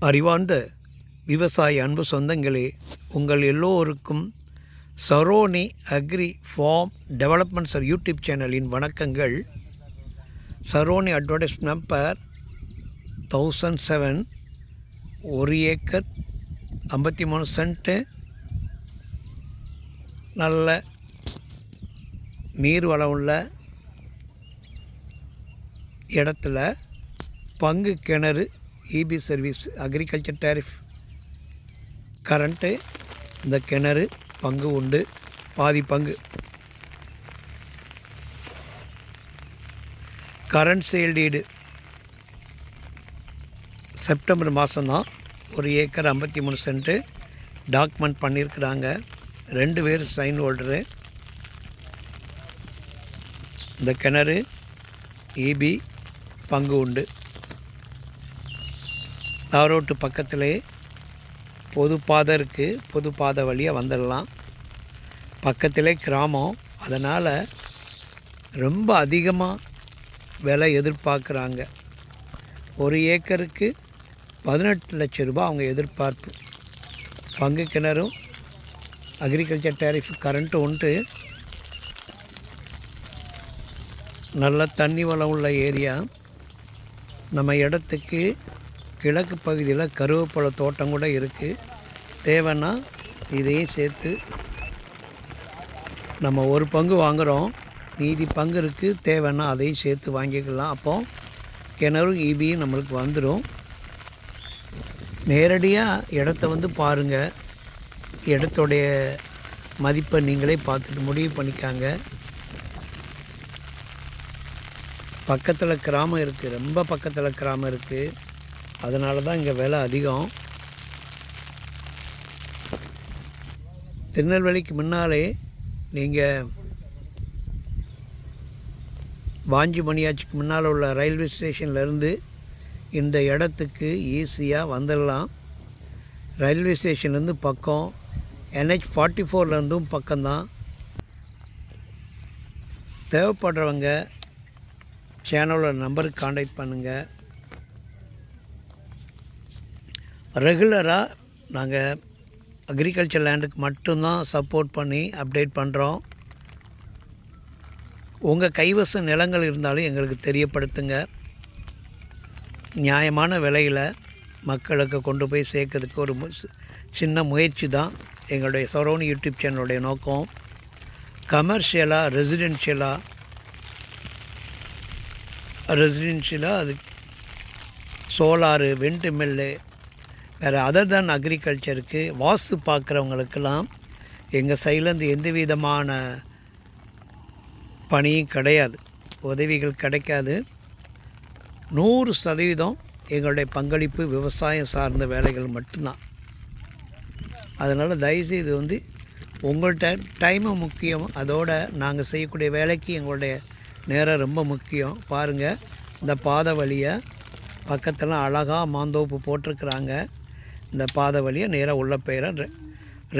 அறிவார்ந்த விவசாய அன்பு சொந்தங்களே, உங்கள் எல்லோருக்கும் Saroni agri farm developments YouTube சேனலின் வணக்கங்கள். Saroni advertise number 1007, 1 acre 53 cent, நல்ல நீர் வளம் உள்ள இடத்துல பங்கு கிணறு, EB service, agriculture tariff current. இந்த கிணறு பங்கு உண்டு, பாதி பங்கு. கரண்ட் சேல் டீடு செப்டம்பர் மாதம்தான். 1 ஏக்கர் 53 சென்ட்டு டாக்குமெண்ட் பண்ணியிருக்கிறாங்க. 2 பேர் சைன் ஹோல்டரு. இந்த கிணறு இபி பங்கு உண்டு. தாரோட்டு பக்கத்திலே பொது பாதை இருக்குது. பொது பாதை வழியாக வந்துடலாம். பக்கத்திலே கிராமம், அதனால் ரொம்ப அதிகமாக விலை எதிர்பார்க்குறாங்க. 1 ஏக்கருக்கு 18 லட்சம் ரூபாய் அவங்க எதிர்பார்ப்பு. பங்கு கிணறும் அக்ரிகல்ச்சர் டேரிஃப் கரண்ட்டும் உண்டு. நல்ல தண்ணி வளம் உள்ள ஏரியா. நம்ம இடத்துக்கு கிழக்கு பகுதியில் கருவேப்பிலை தோட்டம் கூட இருக்குது. தேவைன்னா இதையும் சேர்த்து நம்ம ஒரு பங்கு வாங்குகிறோம், மீதி பங்கு இருக்குது. தேவைன்னா அதையும் சேர்த்து வாங்கிக்கலாம். அப்போ கிணறு இபியும் நம்மளுக்கு வந்துடும். நேரடியாக இடத்த வந்து பாருங்கள். இடத்துடைய மதிப்பை நீங்களே பார்த்துட்டு முடிவு பண்ணிக்காங்க. பக்கத்தில் கிராமம் இருக்குது, ரொம்ப பக்கத்தில் கிராமம் இருக்குது. அதனால தான் இங்கே விலை அதிகம். திருநெல்வேலிக்கு முன்னாலே நீங்கள் வாஞ்சி மணியாச்சிக்கு முன்னால் உள்ள ரயில்வே ஸ்டேஷன்லேருந்து இந்த இடத்துக்கு ஈஸியாக வந்துடலாம். ரயில்வே ஸ்டேஷன்லேருந்து பக்கம், NH44லேருந்தும் பக்கம்தான். தேவைப்படுறவங்க சேனலோட நம்பருக்கு காண்டாக்ட் பண்ணுங்கள். ரெகுலராக நாங்கள் அக்ரிகல்ச்சர் லேண்டுக்கு மட்டும்தான் சப்போர்ட் பண்ணி அப்டேட் பண்ணுறோம். உங்கள் கைவச நிலங்கள் இருந்தாலும் எங்களுக்கு தெரியப்படுத்துங்க. நியாயமான விலையில் மக்களுக்கு கொண்டு போய் சேர்க்கறதுக்கு ஒரு சின்ன முயற்சி தான் எங்களுடைய சரோனி யூடியூப் சேனலுடைய நோக்கம். கமர்ஷியலாக, ரெசிடென்ஷியலாக அது சோலாரு, விண்டு மில்லு, வேறு அதர் தான் அக்ரிகல்ச்சருக்கு வாஸ்து பார்க்குறவங்களுக்கெல்லாம் எங்கள் சைட்லேருந்து எந்த விதமான பணியும் கிடையாது, உதவிகள் கிடைக்காது. 100% எங்களுடைய பங்களிப்பு விவசாயம் சார்ந்த வேலைகள் மட்டும்தான். அதனால் தயவுசெய்து வந்து உங்கள்கிட்ட டைமு முக்கியம், அதோடு நாங்கள் செய்யக்கூடிய வேலைக்கு எங்களுடைய நேரம் ரொம்ப முக்கியம். பாருங்கள், இந்த பாதை வழியாக பக்கத்தில் அழகாக மாந்தோப்பு போட்டிருக்கிறாங்க. இந்த பாதை வழியாக நேராக உள்ள போயிட.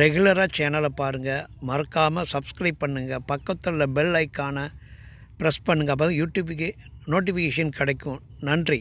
ரெகுலராக சேனலை பாருங்கள், மறக்காமல் சப்ஸ்கிரைப் பண்ணுங்கள். பக்கத்தில் பெல் ஐக்கானை ப்ரெஸ் பண்ணுங்கள். அப்போ தான் யூடியூப்புக்கு நோட்டிஃபிகேஷன் கிடைக்கும். நன்றி.